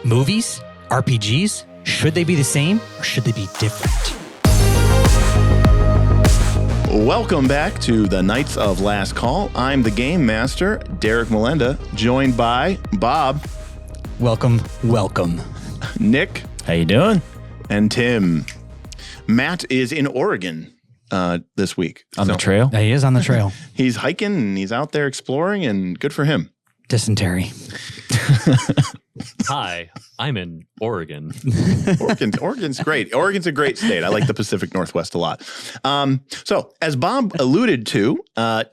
Movies? RPGs? Should they be the same or should they be different? Welcome back to the Knights of Last Call. I'm the Game Master, Derek Melenda, joined by Bob. Welcome. Nick. How you doing? And Tim. Matt is in Oregon this week. On the trail? He is on the trail. He's hiking and he's out there exploring, and good for him. Dysentery. Hi, I'm in Oregon. Oregon's great. Oregon's a great state. I like the Pacific Northwest a lot. So as Bob alluded to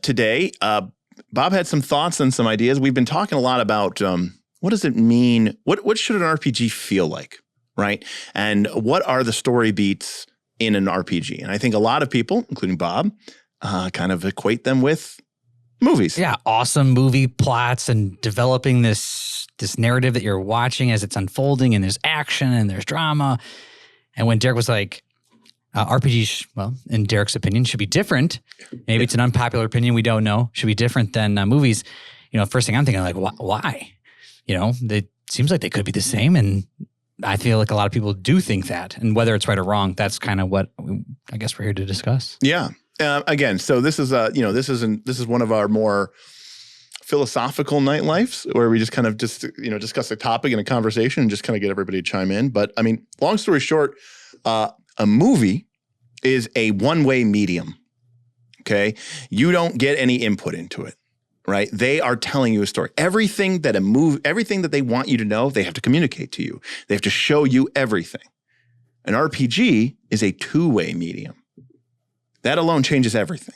today, Bob had some thoughts and some ideas. We've been talking a lot about what does it mean? What should an RPG feel like, right? And what are the story beats in an RPG? And I think a lot of people, including Bob, kind of equate them with movies. Yeah, awesome movie plots and developing this narrative that you're watching as it's unfolding, and there's action and there's drama. And when Derek was like, RPGs, well, in Derek's opinion, should be different. Maybe it's an unpopular opinion, we don't know. Should be different than movies. You know, first thing I'm thinking, like, why? You know, it seems like they could be the same, and I feel like a lot of people do think that. And whether it's right or wrong, that's kind of what I guess we're here to discuss. Yeah. Again, so this is this is one of our more philosophical nightlifes where we just kind of discuss a topic in a conversation and just kind of get everybody to chime in. But I mean, long story short, a movie is a one-way medium. Okay, you don't get any input into it, right? They are telling you a story. Everything that they want you to know, they have to communicate to you. They have to show you everything. An RPG is a two-way medium. That alone changes everything.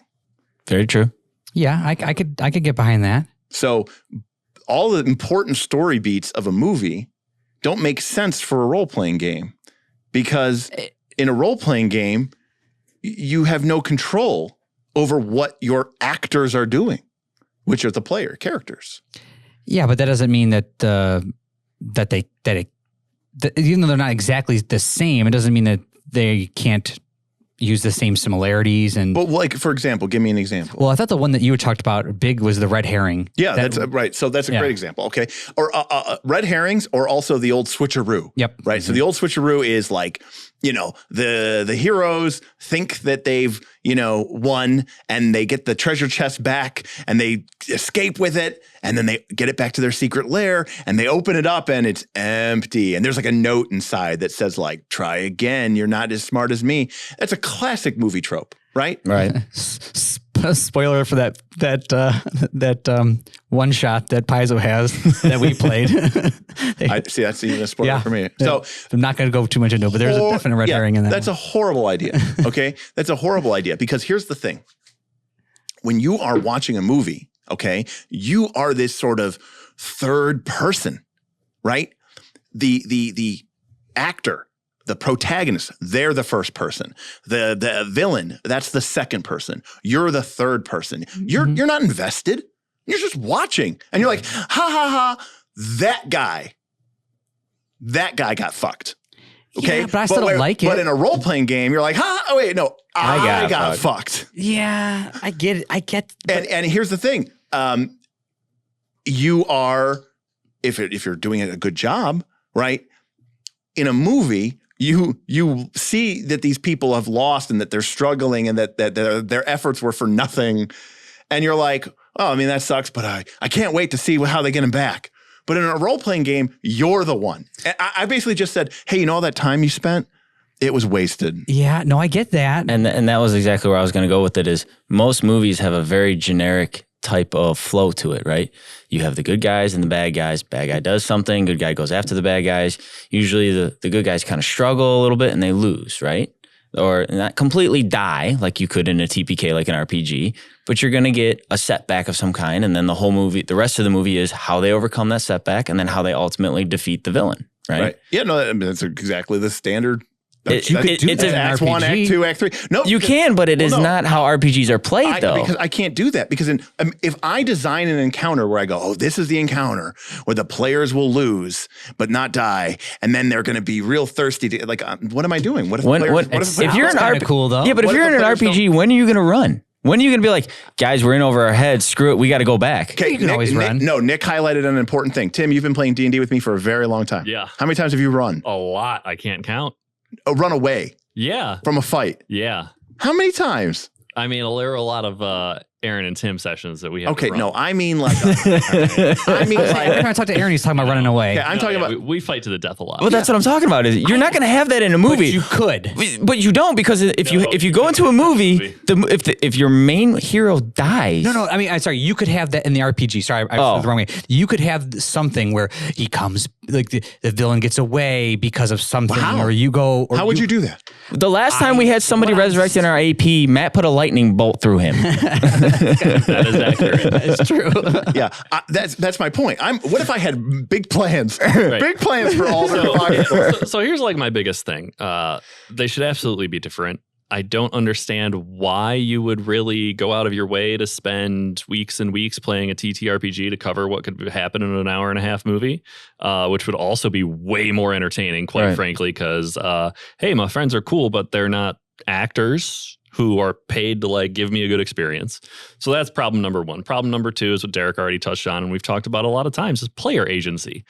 Very true. Yeah, I could get behind that. So all the important story beats of a movie don't make sense for a role-playing game, because in a role-playing game, you have no control over what your actors are doing, which are the player characters. Yeah, but that doesn't mean that even though they're not exactly the same, it doesn't mean that they can't use the same similarities. And but like, for example, give me an example. Well, I thought the one that you talked about big was the red herring. Yeah, that's right. So that's a great example. Okay. Or red herrings, or also the old switcheroo. Yep. Right. Mm-hmm. So the old switcheroo is like, the heroes think that they've, won, and they get the treasure chest back and they escape with it, and then they get it back to their secret lair and they open it up and it's empty. And there's like a note inside that says like, try again. You're not as smart as me. That's a classic movie trope, right? Right. Spoiler for that one shot that Paizo has that we played. I see. That's even a spoiler for me. So I'm not going to go too much into it, but there's a definite red herring in that. That's a horrible idea. Okay. That's a horrible idea, because here's the thing. When you are watching a movie, okay, you are this sort of third person, right? The actor, the protagonist, they're the first person. The villain, that's the second person. You're the third person. You're not invested. You're just watching. And you're like, ha ha ha, that guy got fucked. Okay. Yeah, but I still don't like it. But in a role-playing game, you're like, oh wait, no, I got fucked. Yeah, I get it. And here's the thing. You are, if you're doing a good job, right? In a movie, you see that these people have lost and that they're struggling and that their efforts were for nothing. And you're like, oh, I mean, that sucks, but I can't wait to see how they get him back. But in a role-playing game, you're the one. And I basically just said, hey, all that time you spent, it was wasted. Yeah, no, I get that. And that was exactly where I was going to go with it, is most movies have a very generic type of flow to it, right? You have the good guys and the bad guys. Bad guy does something, good guy goes after the bad guys. Usually the good guys kind of struggle a little bit and they lose, right? Or not completely die like you could in a TPK, like an RPG, but you're going to get a setback of some kind. And then the rest of the movie is how they overcome that setback and then how they ultimately defeat the villain, right? Yeah, no, I mean, that's exactly the standard. It's an Act RPG. 1, Act 2, Act 3. No, you can, but it is not how RPGs are played, though. Because I can't do that. Because if I design an encounter where I go, oh, this is the encounter where the players will lose but not die, and then they're going to be real thirsty. What am I doing? What if if you're an RPG, cool though? Yeah, but if you're in an RPG, when are you going to run? When are you going to be like, guys, we're in over our heads. Screw it. We got to go back. Okay, You can always run. Nick highlighted an important thing. Tim, you've been playing D&D with me for a very long time. Yeah. How many times have you run? A lot. I can't count. Run away Yeah. from a fight. Yeah. How many times? I mean, there were a lot of Aaron and Tim sessions that we had. Okay, to run. no, I mean like, I mean Every like, time I talk to Aaron, he's talking about running away. okay, I'm talking about. we fight to the death a lot. Well, that's what I'm talking about. Is you're not going to have that in a movie. But you could. But you don't, because if you go into a movie, if your main hero dies, No, I mean, I'm sorry. You could have that in the RPG. Sorry, I said it the wrong way. You could have something where he comes, like the villain gets away because of something, How? or you go. Or How would you do that? the last time we had somebody resurrected in our AP, Matt put a lightning bolt through him. That is accurate. It's true. Yeah, that's my point. What if I had big plans? Right. Big plans for all the So here's like my biggest thing. They should absolutely be different. I don't understand why you would really go out of your way to spend weeks and weeks playing a TTRPG to cover what could happen in an hour and a half movie, which would also be way more entertaining, quite frankly, because, hey, my friends are cool, but they're not actors who are paid to like give me a good experience. So that's problem number one. Problem number two is what Derek already touched on, and we've talked about a lot of times, is player agency.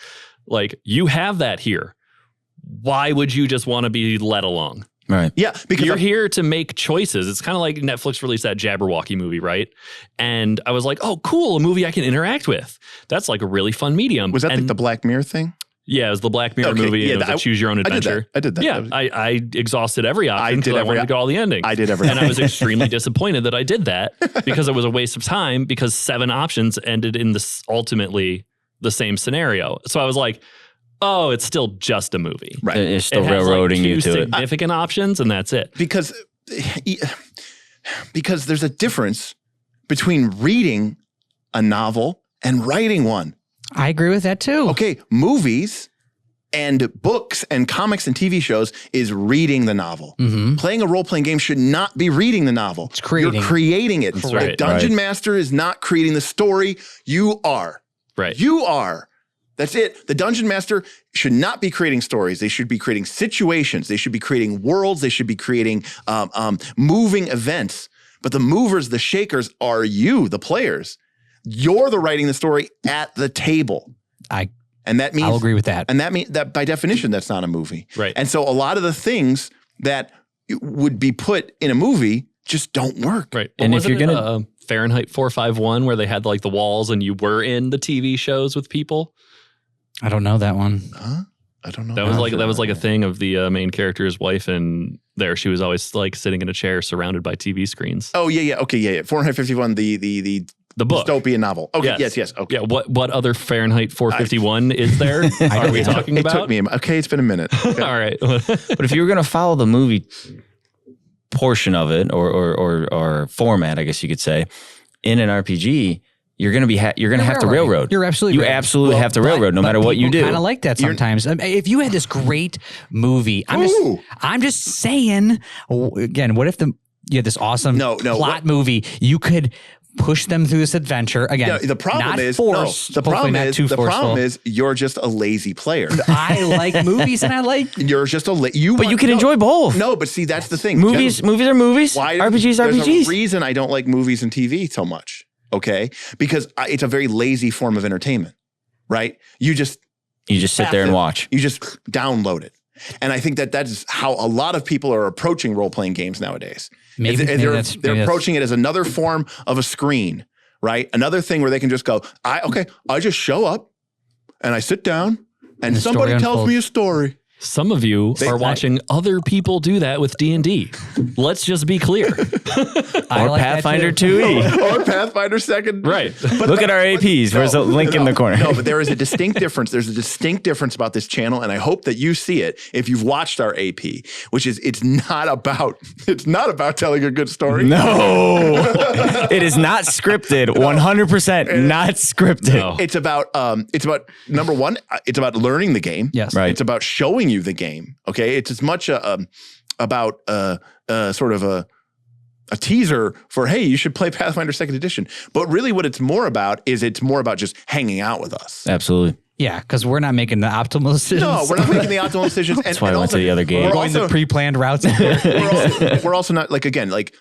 Like, you have that here. Why would you just want to be led along? Right. Yeah, because You're here to make choices. It's kind of like Netflix released that Jabberwocky movie, right? And I was like, oh, cool, a movie I can interact with. That's like a really fun medium. was that and like the Black Mirror thing? Yeah, it was the Black Mirror movie. Yeah, and it was a choose your own adventure. I did that. Yeah, I exhausted every option until I wanted to get all the endings. I did everything. And I was extremely disappointed that I did that because it was a waste of time, because 7 options ended in this ultimately the same scenario. So I was like, oh, it's still just a movie. Right. It's still It has railroading like you 2 to it. significant options, and that's it. Because there's a difference between reading a novel and writing one. I agree with that too. Okay, movies and books and comics and TV shows is reading the novel. Mm-hmm. Playing a role-playing game should not be reading the novel. It's creating. You're creating it. That's The right. Dungeon Master is not creating the story. You are. Right. You are. That's it. The Dungeon Master should not be creating stories. They should be creating situations. They should be creating worlds. They should be creating moving events. But the movers, the shakers are you, the players. You're the writing the story at the table. And that means I'll agree with that. And that means that by definition, that's not a movie. Right. And so a lot of the things that would be put in a movie just don't work. Right. And And if you're going gonna- to Fahrenheit 451, where they had like the walls and you were in the TV shows with people. I don't know that one. Huh? I don't know. That was like a thing of the main character's wife, and there she was always like sitting in a chair surrounded by TV screens. Oh yeah. Okay. Yeah. 451, the book. dystopian novel. Okay. Yes. Okay. Yeah. What other Fahrenheit 451 is there? Are we talking It about? took me. Okay. It's been a minute. Okay. All right. But if you were going to follow the movie portion of it or format, I guess you could say, in an RPG, you're going to have to railroad. You're absolutely You right. absolutely have to railroad no matter what you do. Kind of like that sometimes. If you had this great movie, I'm just saying. Again, what if you had this awesome plot movie? You could push them through this adventure again. No, the problem not is forced, the problem not is too the forceful. problem is you're just a lazy player. I like movies and I like. You're just a But you can enjoy both. No, but see, that's the thing. Movies are movies. RPGs are There's RPGs. a reason I don't like movies and TV so much. Okay, because it's a very lazy form of entertainment, right? You just sit there and watch. You just download it. And I think that is how a lot of people are approaching role-playing games nowadays. Maybe They're approaching it as another form of a screen, right? Another thing where they can just go, I just show up and I sit down and somebody tells me a story. Some of you are watching other people do that with D&D. Let's just be clear. Or like Pathfinder 2E. Or Pathfinder 2nd. Right. Look at our APs. There's a link in the corner. No, but there is a distinct difference. There's a distinct difference about this channel, and I hope that you see it if you've watched our AP, which is it's not about telling a good story. No. It is not scripted. 100% not scripted. No. It's about number one, it's about learning the game. Yes. Right. It's about showing you the game. Okay. It's as much about sort of a teaser for, hey, you should play Pathfinder 2nd edition. But really what it's more about is it's more about just hanging out with us. Absolutely. Yeah, because we're not making the optimal decisions. No, we're not making the optimal decisions. And, That's why I went to the other game. We're going the pre-planned routes. We're also not like, again, like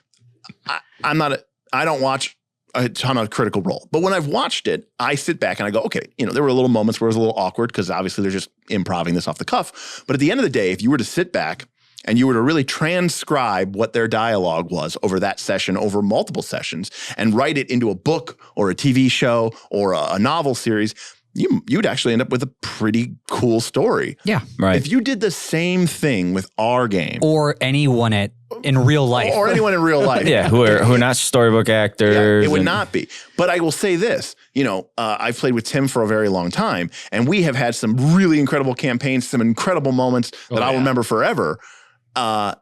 I'm not I don't watch a ton of Critical Role. But when I've watched it, I sit back and I go, okay, there were little moments where it was a little awkward because obviously they're just improvising this off the cuff. But at the end of the day, if you were to sit back and you were to really transcribe what their dialogue was over that session, over multiple sessions, and write it into a book or a TV show or a novel series, you'd actually end up with a pretty cool story. Yeah. Right. If you did the same thing with our game. Or anyone in real life. Or anyone in real life. Yeah, who are not storybook actors. Yeah, it would not be. But I will say this, I've played with Tim for a very long time, and we have had some really incredible campaigns, some incredible moments that I'll remember forever.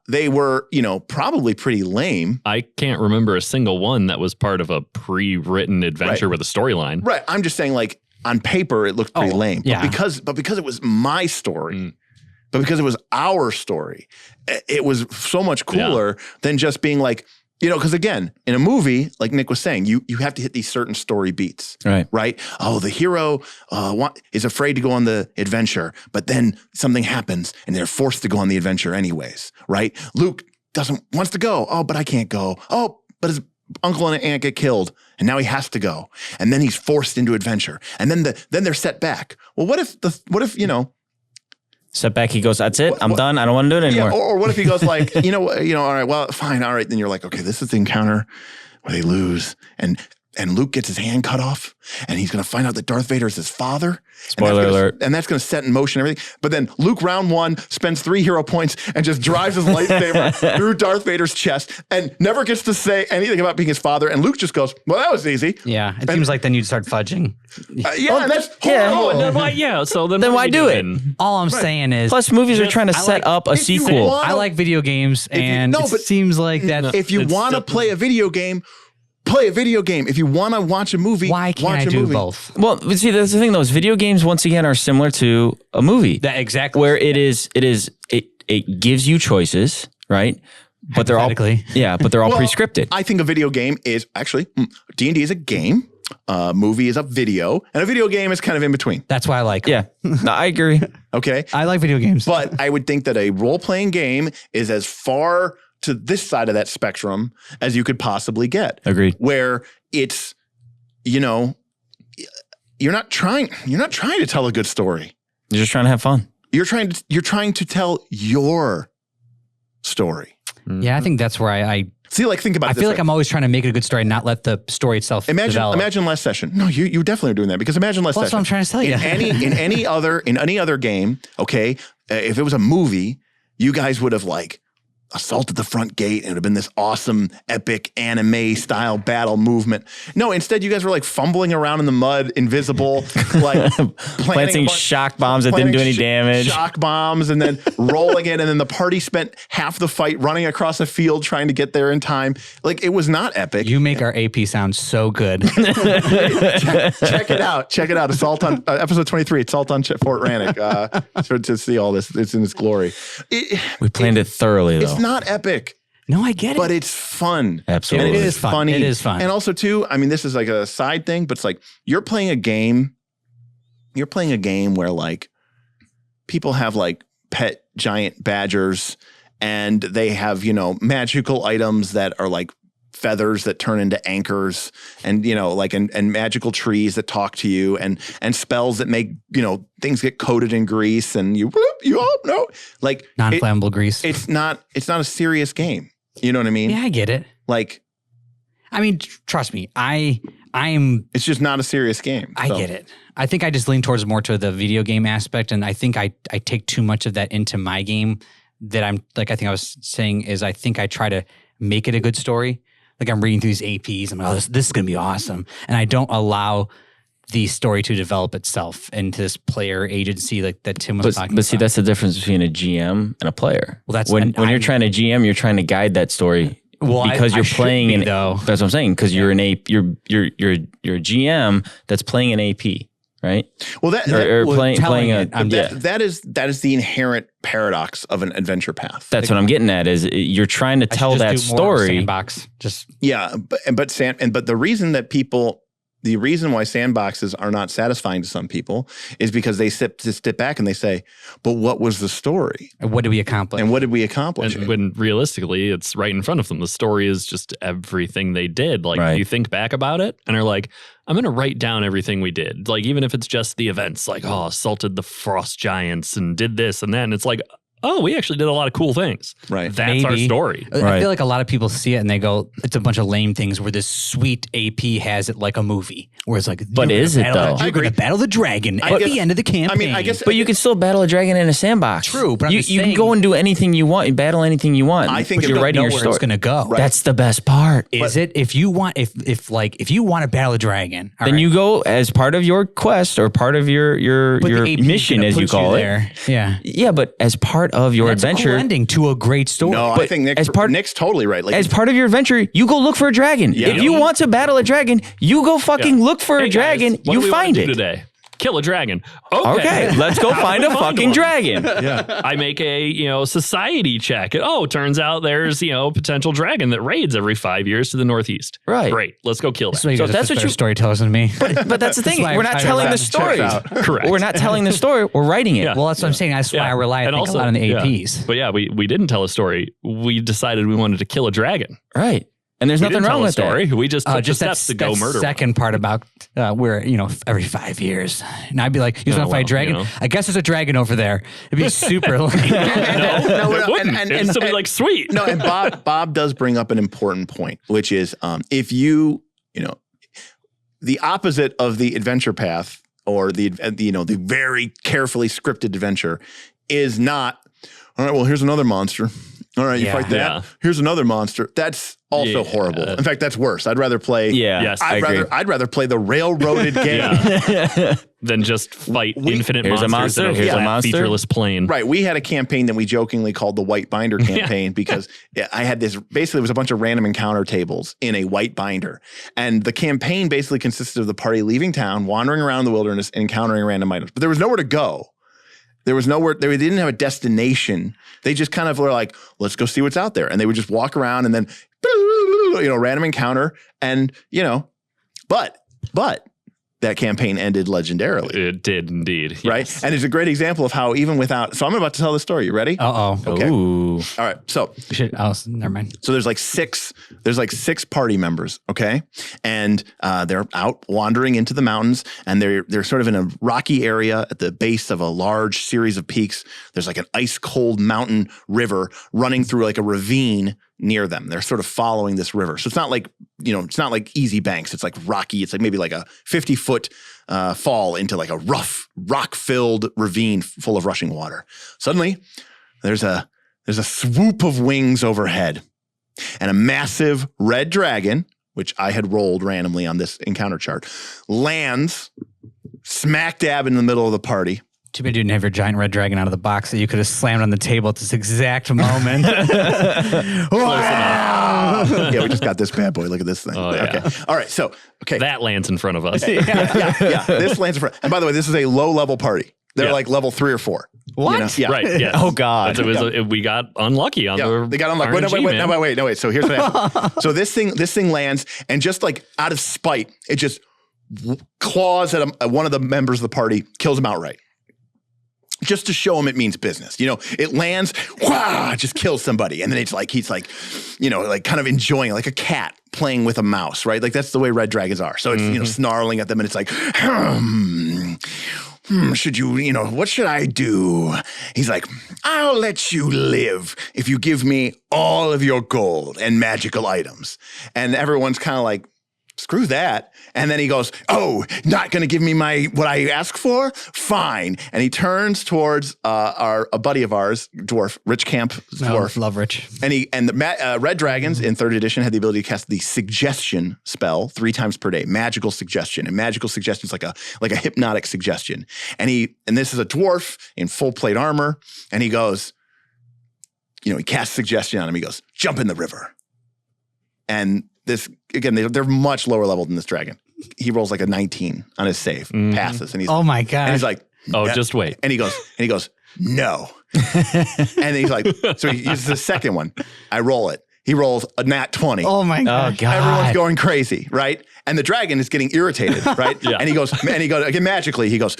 They were, probably pretty lame. I can't remember a single one that was part of a pre-written adventure with a storyline. Right. I'm just saying, like, on paper, it looked pretty lame. Yeah. But because it was my story, but because it was our story, it was so much cooler than just being like, because again, in a movie, like Nick was saying, you have to hit these certain story beats. Right? Oh, the hero is afraid to go on the adventure, but then something happens and they're forced to go on the adventure anyways, right? Luke wants to go. Oh, but I can't go. Oh, but his uncle and aunt get killed, and now he has to go, and then he's forced into adventure, and then they're set back. Well, what if Set back, he goes, that's it, I'm done, I don't want to do it anymore. Yeah, or what if he goes like, all right, well, fine, all right. Then you're like, okay, this is the encounter where they lose, and Luke gets his hand cut off, and he's going to find out that Darth Vader is his father. Spoiler alert. And that's going to set in motion everything. But then Luke, round one, spends 3 hero points and just drives his lightsaber through Darth Vader's chest and never gets to say anything about being his father. And Luke just goes, well, that was easy. Yeah, it seems like then you'd start fudging. And that's horrible. Oh, then why, so then why do it? All I'm saying is, Plus, movies are trying to set up a sequel. I like video games, and it seems like that. If you want to play a video game, play a video game. If you want to watch a movie, why can't watch I a do movie. both? Well, but see, that's the thing. Those video games, once again, are similar to a movie. Exactly. Where it gives you choices, right? But they're all but they're all pre-scripted. I think a video game is actually D&D is a game. Movie is a video, and a video game is kind of in between. That's why I like. Yeah, no, I agree. Okay, I like video games, but I would think that a role-playing game is as far to this side of that spectrum as you could possibly get. Agreed. Where it's, you're not trying to tell a good story. You're just trying to have fun. You're trying to tell your story. Yeah, I think that's where I See, like, think about it. I feel like I'm always trying to make it a good story, not let the story itself develop. Imagine last session. No, you definitely are doing that, because imagine last session. That's what I'm trying to tell you. In any other game, okay, if it was a movie, you guys would have like assaulted the front gate, and it would have been this awesome, epic anime style battle movement. No, instead you guys were like fumbling around in the mud, invisible, like planting shock bombs that didn't do any damage. Shock bombs, and then rolling it, and then the party spent half the fight running across a field trying to get there in time. Like, it was not epic. You make our AP sound so good. Check it out. Assault on episode 23. Assault on Fort Rannoch. To see all this, it's in its glory. We planned it thoroughly, though. It's not epic. No, I get it. But it's fun. Absolutely. And it is fun. Funny. It is fun. And also, too, I mean, this is like a side thing, but it's like you're playing a game where like people have like pet giant badgers, and they have, magical items that are like feathers that turn into anchors, and and magical trees that talk to you, and spells that make things get coated in grease, and you all know, like, non-flammable grease. It's not a serious game. You know what I mean? Yeah, I get it. Like, I mean, trust me, I'm. It's just not a serious game. I get it. I think I just lean towards more to the video game aspect, and I think I take too much of that into my game. That I'm like, I think I was saying is, I think I try to make it a good story. Like, I'm reading through these APs, I'm like, oh, this is going to be awesome. And I don't allow the story to develop itself into this player agency like that Tim was talking about. But see, that's the difference between a GM and a player. Well, that's when you're trying to GM, you're trying to guide that story. Well, because you're playing an though. That's what I'm saying. Because you're a GM that's playing an AP, right? Well, playing it. That is the inherent paradox of an adventure path. That's what I'm getting at. Is you're trying to tell that story. Sandbox. But the reason that people the reason why sandboxes are not satisfying to some people is because they step back and they say, but what was the story? And what did we accomplish? And what did we accomplish? And when realistically, it's right in front of them. The story is just everything they did. Like Right. you think back about it and are like, I'm going to write down everything we did. Like even if it's just the events, like, oh, assaulted the frost giants and did this and then it's like, oh, we actually did a lot of cool things. Right. That's our story. I Right. feel like a lot of people see it and they go, it's a bunch of lame things where this sweet AP has it like a movie. Where it's like, But you're is gonna it, battle- though? You're going to battle the dragon at guess- the end of the campaign. I guess But you can still battle a dragon in a sandbox. True, but I'm you just can saying- go and do anything you want. You battle anything you want. I think but if you're you writing know your where story. it's going to go. Right. That's the best part. Is it if you want if you want to battle a dragon, all Then right, you go as part of your quest or part of your but the AP 's mission, gonna as you put call it. there. Yeah, Yeah, but as part of your that's a adventure, cool ending to a great story. No, I But think as part- Nick's totally right. Like, as part of your adventure, you go look for a dragon. Yeah. If you want to battle a dragon, you go fucking look for Hey, a dragon. guys, what You do we wanna find do it. today. Kill a dragon. Okay, let's go find a fucking one. dragon. I make a society check. Oh, turns out there's potential dragon that raids every 5 years to the northeast. Right. Great. Let's go kill So that. you So guys are that's just what better you- storytellers than me. But that's the thing. why We're not I telling rely the on story. checks Correct. We're not telling the story. We're writing it. Yeah. Well, that's what I'm saying. That's why I rely, I think, a lot on the APs. But yeah, we didn't tell a story. We decided we wanted to kill a dragon. Right. And there's We nothing didn't wrong tell a with story. that. We just took the Just steps to go murder second part about where every 5 years, and I'd be like, "You want to fight a dragon? I guess there's a dragon over there." It'd be super lame. one. No, it wouldn't. and- It'd still be like, sweet. no, and Bob does bring up an important point, which is if you the opposite of the adventure path or the very carefully scripted adventure is not, all right, well, here's another monster. All right, you Yeah. fight that. Yeah. Here's another monster. That's also Yeah. horrible. In fact, that's worse. I'd rather play. Yeah. Yes, I agree. I'd rather play the railroaded game. Yeah. Then just fight infinite Here's a monsters monster, in here's a flat, monster. featureless plane. Right. We had a campaign that we jokingly called the White Binder campaign because I had this, basically it was a bunch of random encounter tables in a white binder. And the campaign basically consisted of the party leaving town, wandering around the wilderness, and encountering random items. But there was nowhere to go. There was nowhere, they didn't have a destination. They just kind of were like, let's go see what's out there. And they would just walk around and then, random encounter. And, but that campaign ended legendarily. It did indeed. Right. Yes. And it's a great example of how even without, so I'm about to tell the story. You ready? Uh-oh. Okay. Ooh. All right. So Never mind. So there's like six party members, okay? And they're out wandering into the mountains, and they're sort of in a rocky area at the base of a large series of peaks. There's like an ice cold mountain river running through like a ravine near them. They're sort of following this river. So it's not like, it's not like easy banks. It's like rocky. It's like maybe like a 50-foot fall into like a rough rock-filled ravine full of rushing water. Suddenly there's a swoop of wings overhead, and a massive red dragon, which I had rolled randomly on this encounter chart, lands smack dab in the middle of the party. Too bad you didn't have your giant red dragon out of the box that you could have slammed on the table at this exact moment. Wow. Yeah, we just got this bad boy. Look at this thing. Oh, yeah. Okay. All right. So, okay. That lands in front of us. Yeah. This lands in front. And by the way, this is a low level party. They're Yeah. like level 3 or 4. What? Yeah. Right. Yes. Oh, God. We got unlucky on Yeah, the they got unlucky. Wait. So here's what happened. So this thing lands, and just like out of spite, it just claws at one of the members of the party, kills him outright. Just to show him it means business. It lands, just kills somebody. And then he's like kind of enjoying, like a cat playing with a mouse, right? Like that's the way red dragons are. So it's, snarling at them, and it's like, should you, what should I do? He's like, I'll let you live if you give me all of your gold and magical items. And everyone's kind of like, screw that. And then he goes, oh, not going to give me what I ask for? Fine. And he turns towards a buddy of ours, dwarf, Rich Camp dwarf. Love Rich. And the red dragons in 3rd edition had the ability to cast the suggestion spell 3 times per day, magical suggestion. And magical suggestion is like a hypnotic suggestion. And this is a dwarf in full plate armor. And he goes, he casts suggestion on him. He goes, jump in the river. And this, again, they're much lower level than this dragon. He rolls like a 19 on his save, passes. And he's, Oh my God. and he's like, Just wait. and he goes, no. And he's like, so he uses the second one. I roll it. He rolls a nat 20. Oh my God. Oh God. Everyone's going crazy, right? And the dragon is getting irritated, right? Yeah. And he goes, again, magically, he goes,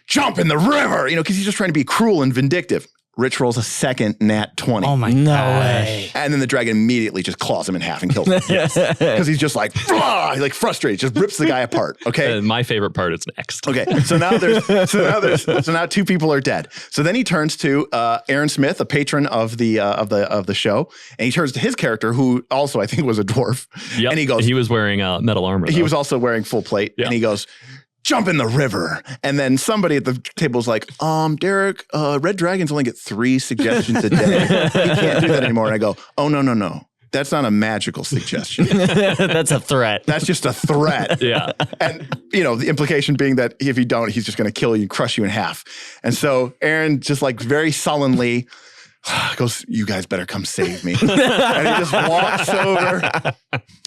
jump in the river, because he's just trying to be cruel and vindictive. Rich rolls a second nat 20. Oh my No gosh. way. And then the dragon immediately just claws him in half and kills him. Because he's just like, he's like frustrated, just rips the guy apart. Okay. My favorite part is next. Okay. So now two people are dead. So then he turns to Aaron Smith, a patron of the show, and he turns to his character, who also I think was a dwarf. Yep. And he goes, he was wearing metal armor. he though. was also wearing full plate, Yeah. and he goes, jump in the river. And then somebody at the table was like, Derek, Red Dragons only get 3 suggestions a day. He can't do that anymore. And I go, oh, no. That's not a magical suggestion. That's a threat. That's just a threat. Yeah. And, the implication being that if you don't, he's just going to kill you and crush you in half. And so Aaron just like very sullenly goes, you guys better come save me. And he just walks over.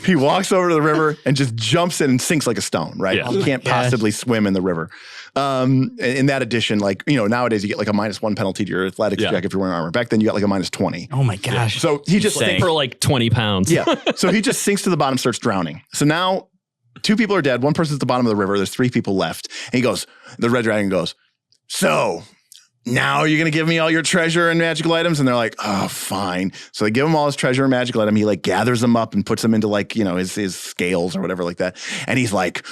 He walks over to the river and just jumps in and sinks like a stone, right? Yeah. You can't possibly swim in the river. In that addition, nowadays you get like a -1 penalty to your athletics check if you're wearing armor. Back then you got like a -20. Oh my gosh. So he just Insane. For like 20 pounds. yeah. So he just sinks to the bottom, starts drowning. So now 2 people are dead. 1 person's at the bottom of the river. There's 3 people left. And he goes, the red dragon goes, so now you're going to give me all your treasure and magical items? And they're like, oh, fine. So they give him all his treasure and magical item. He like gathers them up and puts them into like, his scales or whatever like that. And he's like,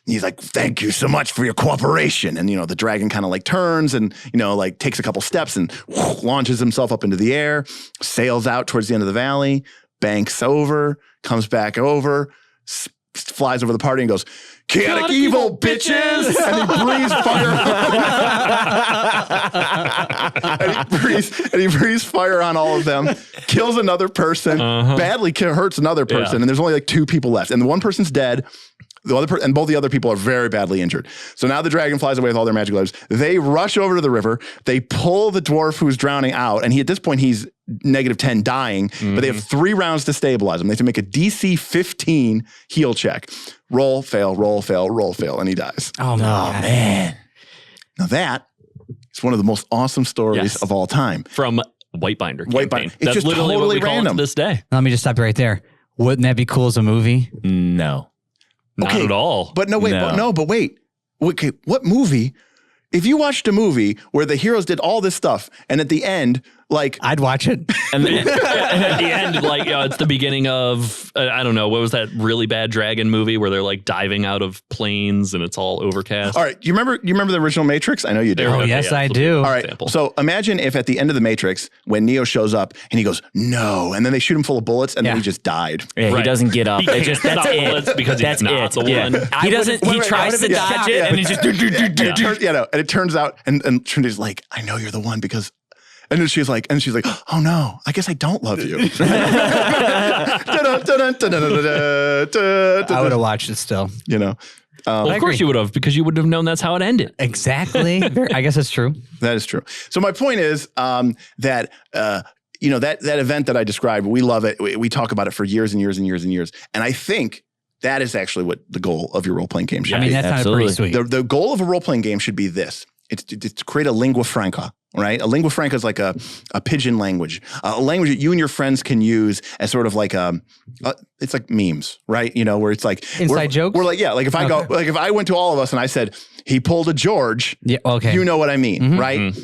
thank you so much for your cooperation. And, the dragon kind of like turns and, like takes a couple steps and launches himself up into the air, sails out towards the end of the valley, banks over, comes back over, flies over the party and goes, chaotic evil, bitches! And he breathes fire. and he breathes fire on all of them, kills another person, badly hurts another person, and there's only like 2 people left. And the one person's dead. And both the other people are very badly injured. So now the dragon flies away with all their magical items. They rush over to the river. They pull the dwarf who's drowning out. And at this point, he's -10 dying. But they have 3 rounds to stabilize him. They have to make a DC 15 heal check. Roll, fail, roll, fail, roll, fail. And he dies. Oh my God. Man. Now that is one of the most awesome stories of all time. From Whitebinder. Whitebinder. campaign. It's That's just literally totally what we call it random. to this day. Let me just stop you right there. Wouldn't that be cool as a movie? No. Not at all. But no, wait, No. but wait. Okay, what movie? If you watched a movie where the heroes did all this stuff and at the end, like I'd watch it. And And at the end, like it's the beginning of I don't know, what was that really bad dragon movie where they're like diving out of planes and it's all overcast? all right, you remember the original Matrix? I know you do. Oh, yes, I do. All right. Example. So imagine if at the end of the Matrix, when Neo shows up and he goes, no, and then they shoot him full of bullets and then Yeah. he just died. yeah, he Right. doesn't get up. He It can't just that's stop it. bullets because he's That's not it. the Yeah. one. He doesn't. He tries to dodge it, and he just. And it turns out, and Trinity's like, I know you're the one because. And then she's like, oh no, I guess I don't love you. I would have watched it still. Well, Well, I of course agree. you would have, because you would have known that's how it ended. Exactly. I guess that's true. that is true. So my point is that that event that I described, we love it. We talk about it for years and years and years and years. And I think that is actually what the goal of your role-playing game should I mean, be. that sounds pretty sweet. The goal of a role-playing game should be this. It's to create a lingua franca, right? A lingua franca is like a pidgin language, a language that you and your friends can use as sort of like it's like memes, right? Where it's like Inside jokes? We're like, yeah, like if I go, like if I went to all of us and I said, he pulled a George, Yeah. Okay. you know what I mean, right?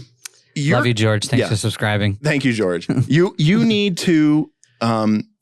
Love you, George. Thanks Yeah. for subscribing. Thank you, George. You need to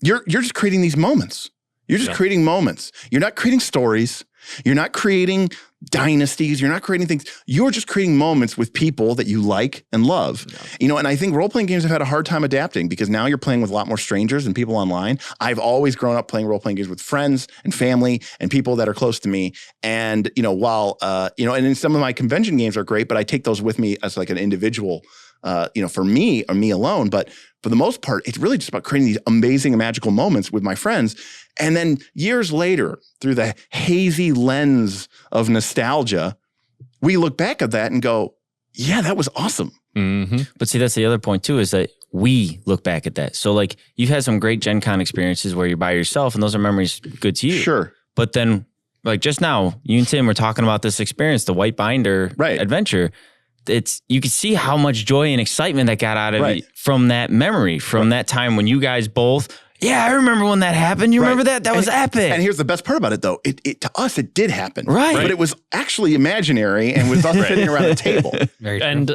you're just creating these moments. You're just creating moments. You're not creating stories. You're not creating dynasties. You're not creating things. You're just creating moments with people that you like and love. And I think role-playing games have had a hard time adapting because now you're playing with a lot more strangers and people online. I've always grown up playing role-playing games with friends and family and people that are close to me. And, while, and in some of my convention games are great, but I take those with me as like an individual, for me or me alone. But for the most part, it's really just about creating these amazing and magical moments with my friends. And then years later, through the hazy lens of nostalgia, we look back at that and go, yeah, that was awesome. Mm-hmm. But see, that's the other point too, is that we look back at that. So like you've had some great Gen Con experiences where you're by yourself and those are memories good to you. Sure. But then like just now, you and Tim were talking about this experience, the White Binder adventure. You could see how much joy and excitement that got out of you from that memory, from that time when you guys both Yeah, I remember when that happened. You remember that? That was epic. And here's the best part about it, though. It to us, it did happen. Right. But it was actually imaginary and was us sitting around a table. Very true. And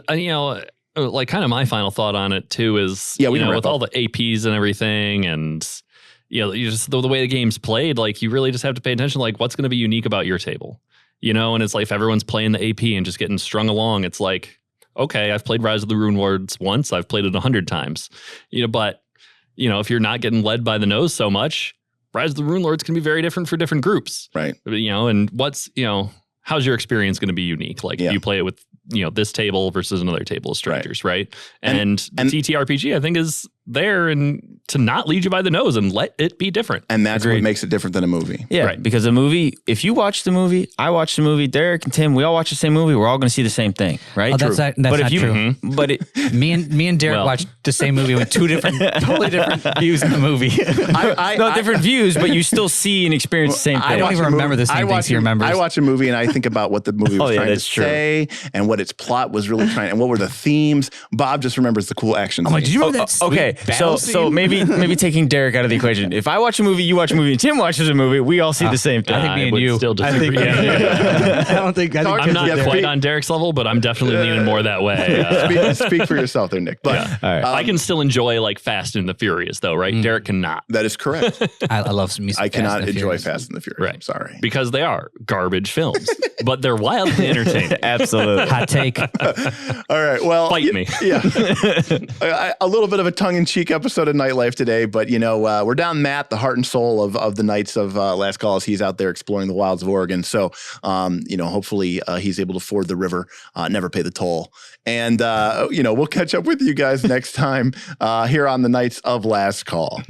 like kind of my final thought on it too is, Yeah, we can wrap with up. all the APs and everything, and you just the way the game's played, like you really just have to pay attention, like what's going to be unique about your table, and it's like if everyone's playing the AP and just getting strung along, it's like, okay, I've played Rise of the Rune Lords once, I've played it 100 times, but if you're not getting led by the nose so much, Rise of the Rune Lords can be very different for different groups. Right. And what's, how's your experience going to be unique? Like if you play it with, this table versus another table of strangers, right? And TTRPG, I think, is there and to not lead you by the nose and let it be different. And that's what makes it different than a movie. Yeah, Right. because a movie, if you watch the movie, I watch the movie, Derek and Tim, we all watch the same movie, we're all going to see the same thing, right? Oh, that's not but if not you, true. But it, Me and Derek Well. watched the same movie with two totally different views in the movie. no different views, but you still see and experience the same thing. I don't watch even a movie- remember the same things he remembers. I watch a movie and I think about what the movie was Oh, yeah, trying to that's true. say and what its plot was really trying, and what were the themes. Bob just remembers the cool action. I'm like, did you remember that? Okay, sweet battle so scene? maybe taking Derek out of the equation. If I watch a movie, you watch a movie, and Tim watches a movie, we all see the same thing. I think me and would you. still I think disagree. Yeah. I don't think. I think I'm not Yeah, quite speak- on Derek's level, but I'm definitely leaning more that way. speak for yourself there, Nick. But All right. I can still enjoy like Fast and the Furious, though, right? Derek cannot, that is correct. I love some music. I cannot enjoy Fast and the Furious. Right. I'm sorry. because they are garbage films, but they're wildly entertaining. Absolutely. Hot take. All right. Well, Fight me. Yeah. A little bit of a tongue-in-cheek episode of Nightlife today, but we're down Matt, the heart and soul of the Knights of Last Call, as he's out there exploring the wilds of Oregon. So, hopefully he's able to ford the river, never pay the toll. And, we'll catch up with you guys next time here on the Knights of Last Call.